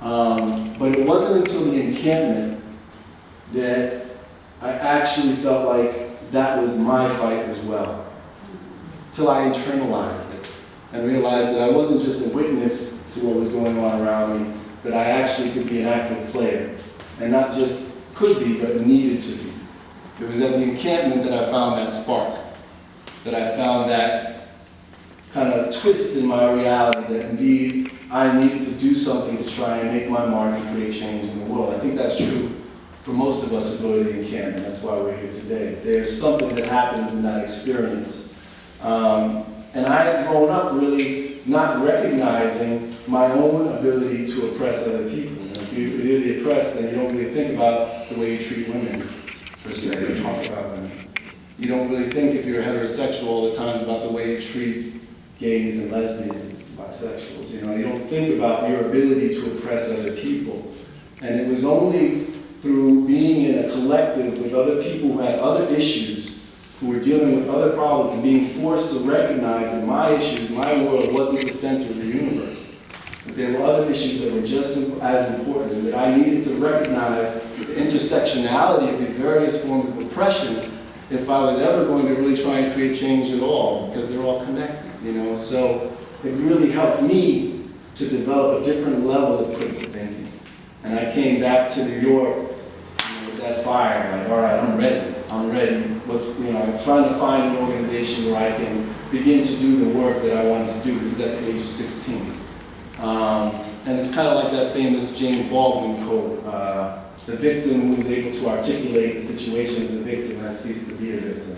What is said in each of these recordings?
But it wasn't until the encampment that I actually felt like that was my fight as well. Till I internalized it and realized that I wasn't just a witness to what was going on around me, that I actually could be an active player. And not just could be, but needed to be. It was at the encampment that I found that spark, that I found that kind of twist in my reality that indeed I needed to do something to try and make my mark and create change in the world. I think that's true for most of us who go to the encampment. That's why we're here today. There's something that happens in that experience. And I had grown up really not recognizing my own ability to oppress other people. And if you're the oppressed, then you don't really think about the way you treat women, per se, or talk about women. You don't really think, if you're heterosexual all the time, about the way you treat gays and lesbians, bisexuals. You don't think about your ability to oppress other people. And it was only through being in a collective with other people who had other issues, who were dealing with other problems, and being forced to recognize that my issues, my world, wasn't the center of the universe. That there were other issues that were just as important, and that I needed to recognize the intersectionality of these various forms of oppression if I was ever going to really try and create change at all, because they're all connected, So it really helped me to develop a different level of critical thinking. And I came back to New York with that fire, like, all right, I'm ready. I'm I'm trying to find an organization where I can begin to do the work that I wanted to do. This is at the age of 16. And it's kind of like that famous James Baldwin quote, the victim who is able to articulate the situation of the victim has ceased to be a victim.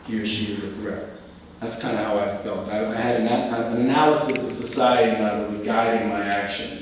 He or she is a threat. That's kind of how I felt. I had an analysis of society now that was guiding my actions.